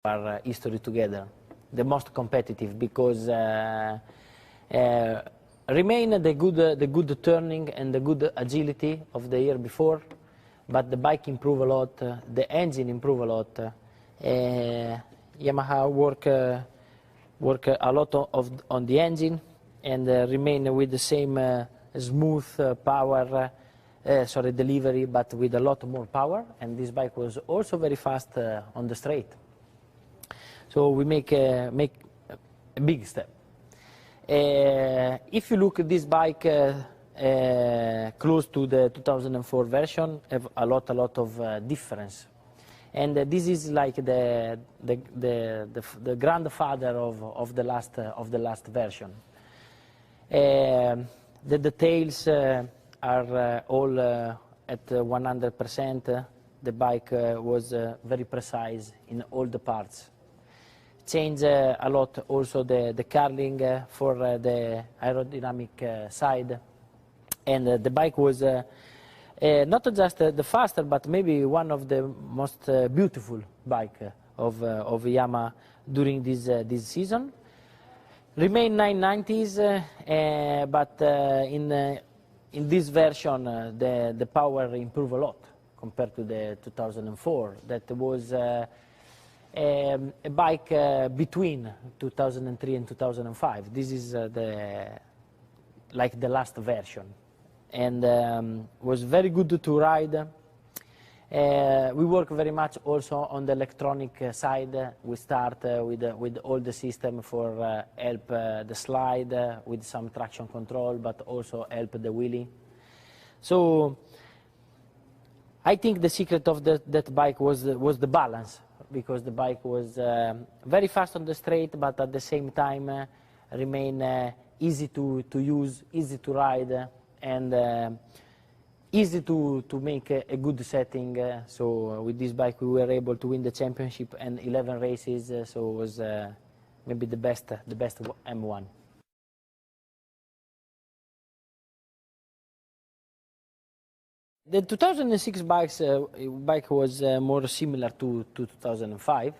our history together, the most competitive, because remain the good turning and the good agility of the year before, but the bike improve a lot, the engine improve a lot. Yamaha work a lot on the engine and remain with the same smooth power, delivery, but with a lot more power. And this bike was also very fast on the straight. So we make a big step. If you look at this bike close to the 2004 version, have a lot of difference. And this is like the grandfather of the last version. The details are all at 100%. The bike was very precise in all the parts. Change a lot also the curling for the aerodynamic side, and the bike was not just the faster, but maybe one of the most beautiful bike of Yamaha during this season. Remain 990s, but in this version the power improved a lot compared to the 2004. That was a bike between 2003 and 2005. This is like the last version, and was very good to ride. We work very much also on the electronic side. We start with all the system for help the slide with some traction control, but also help the wheelie. So I think the secret of that bike was the balance, because the bike was very fast on the straight, but at the same time remain easy to use, easy to ride, and easy to make a good setting. So with this bike we were able to win the championship and 11 races, so it was maybe the best M1. The 2006 bike was more similar to 2005,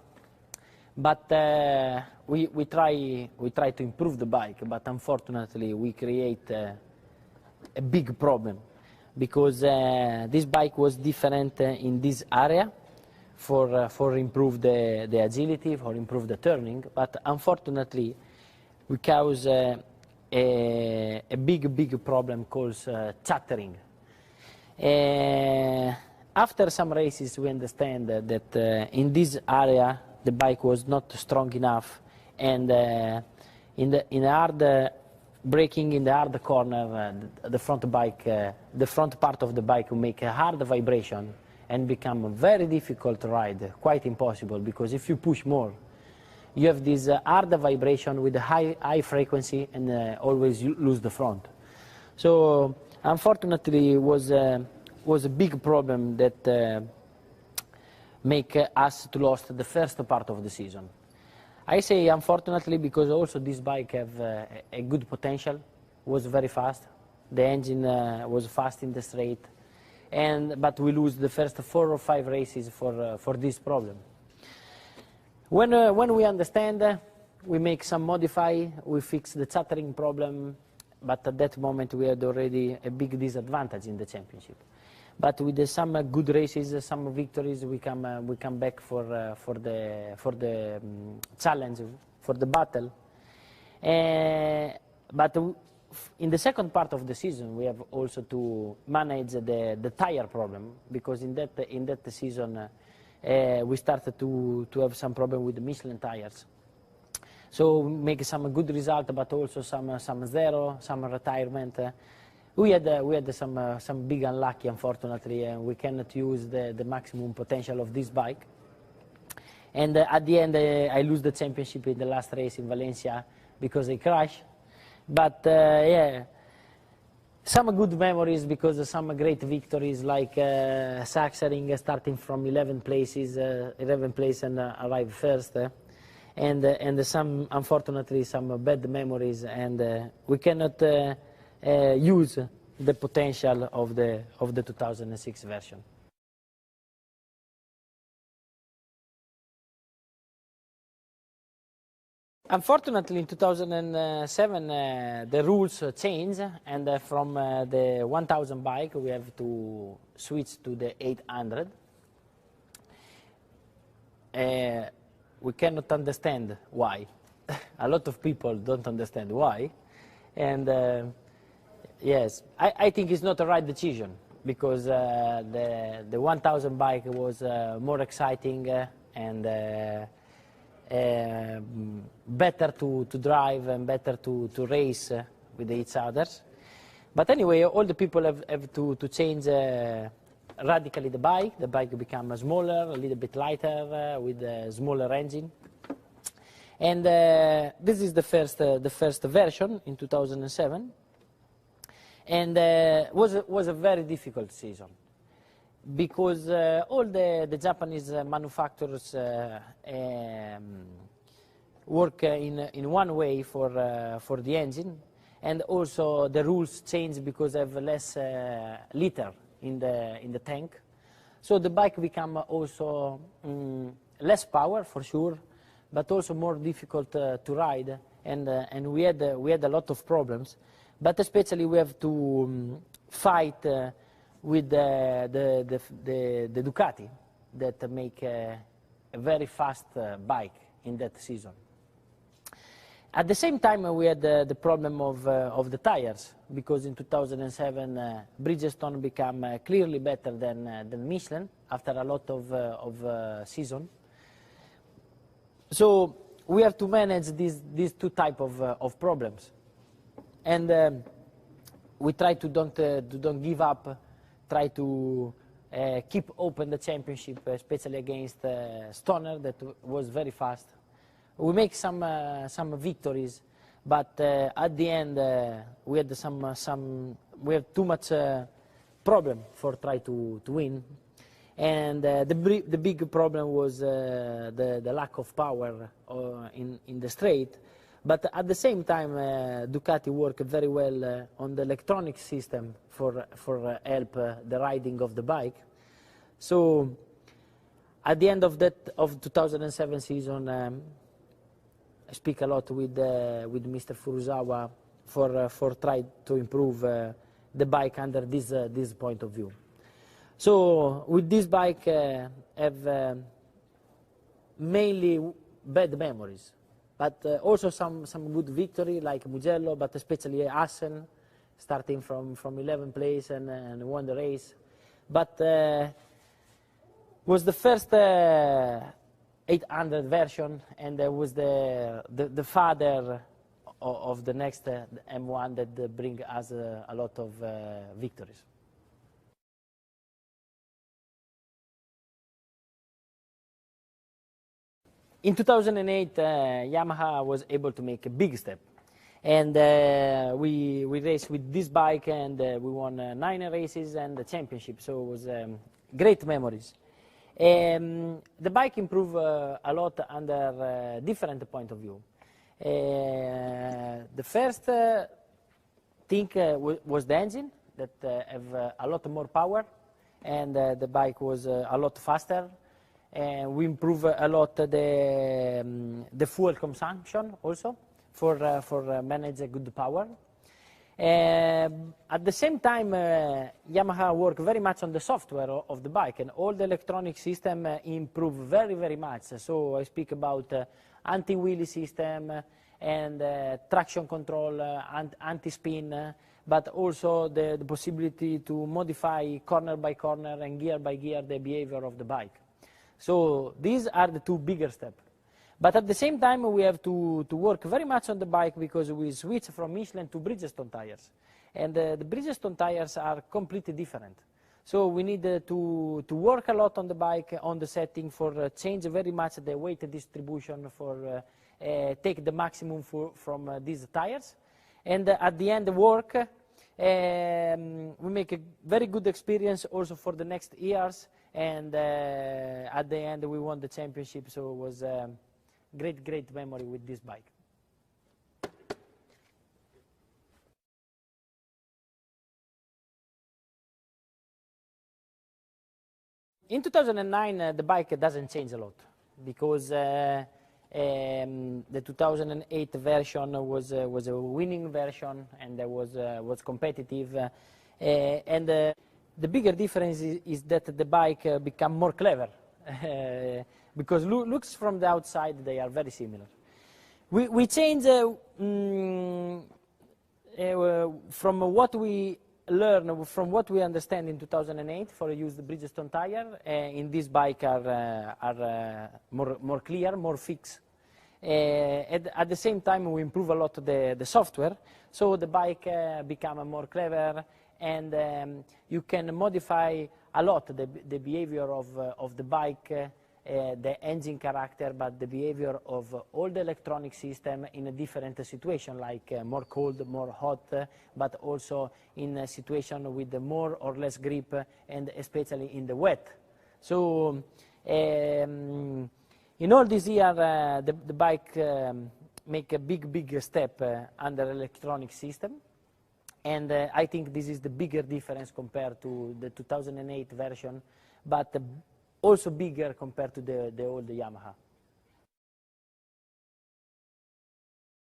but we try to improve the bike. But unfortunately, we create a big problem, because this bike was different in this area for improve the agility, for improve the turning. But unfortunately, we cause a big problem called chattering. After some races, we understand that in this area the bike was not strong enough, and in hard braking in the hard corner, the front part of the bike will make a hard vibration and become very difficult to ride, quite impossible, because if you push more, you have this hard vibration with a high frequency, and always you lose the front. So unfortunately, it was a big problem that make us to lose the first part of the season. I say unfortunately because also this bike have a good potential, was very fast. The engine was fast in the straight, but we lose the first 4 or 5 races for this problem. When we understand, we make some modify, we fix the chattering problem. But at that moment we had already a big disadvantage in the championship. But with some good races, some victories, we come back for the challenge, for the battle. But in the second part of the season, we have also to manage the tire problem, because in that season we started to have some problem with the Michelin tires. So we make some good result, but also some zero, some retirement. We had some big unlucky, unfortunately, and we cannot use the maximum potential of this bike. And at the end, I lose the championship in the last race in Valencia because I crashed. But yeah, some good memories, because some great victories, like Sachsenring starting from 11 places and arrive first. And some, unfortunately, some bad memories, and we cannot use the potential of the 2006 version. Unfortunately, in 2007, the rules changed, and from the 1000 bike, we have to switch to the 800. We cannot understand why. A lot of people don't understand why. And yes, I think it's not the right decision, because the 1000 bike was more exciting and better to drive and better to race with each others. But anyway, all the people have to change radically the bike. The bike become smaller, a little bit lighter, with a smaller engine. And this is the first version in 2007. And was a very difficult season, because all the Japanese manufacturers work in one way for the engine, and also the rules change because they have less liter in the tank. So the bike become also less power for sure, but also more difficult to ride, and we had a lot of problems. But especially we have to fight with the Ducati, that make a very fast bike in that season. At the same time, we had the problem of the tires, because in 2007 Bridgestone became clearly better than Michelin after a lot of season. So we have to manage these two type of problems, and we try to don't give up, try to keep open the championship, especially against Stoner, that was very fast. We make some victories, but at the end we had we have too much problem for try to win, and the big problem was the lack of power in the straight. But at the same time, Ducati worked very well on the electronic system for help the riding of the bike. So at the end of 2007 season, I speak a lot with Mr. Furusawa for try to improve the bike under this point of view. So with this bike, have mainly bad memories, but also some good victory like Mugello, but especially Assen, starting from 11th place and won the race. But was the first 800 version, and was the father of the next M1 that bring us a lot of victories. In 2008, Yamaha was able to make a big step, and we raced with this bike, and we won 9 races and the championship, so it was great memories. The bike improved a lot under different point of view. The first thing was the engine, that have a lot more power, and the bike was a lot faster. We improve a lot the fuel consumption also for manage a good power. At the same time, Yamaha work very much on the software of the bike, and all the electronic system improve very much. So I speak about anti-wheelie system and traction control, anti-spin, but also the possibility to modify corner by corner and gear by gear the behavior of the bike. So these are the two bigger steps. But at the same time, we have to work very much on the bike, because we switch from Michelin to Bridgestone tires. And the Bridgestone tires are completely different. So we need to work a lot on the bike, on the setting, for change very much the weight distribution, for take the maximum from these tires. And at the end work, we make a very good experience also for the next years. And at the end we won the championship, so it was great memory with this bike. In 2009 the bike doesn't change a lot, because The 2008 version was a winning version, and was competitive. The bigger difference is that the bike become more clever, because looks from the outside they are very similar. We change from what we learn, from what we understand in 2008 for use the Bridgestone tire. In this bike are more clear, more fixed. At the same time, we improve a lot the software, so the bike become more clever, and you can modify a lot the behavior of the bike, the engine character, but the behavior of all the electronic system in a different situation, like more cold, more hot, but also in a situation with more or less grip, and especially in the wet. So in all this year, the bike make a big step under electronic system, and I think this is the bigger difference compared to the 2008 version, but also bigger compared to the old Yamaha.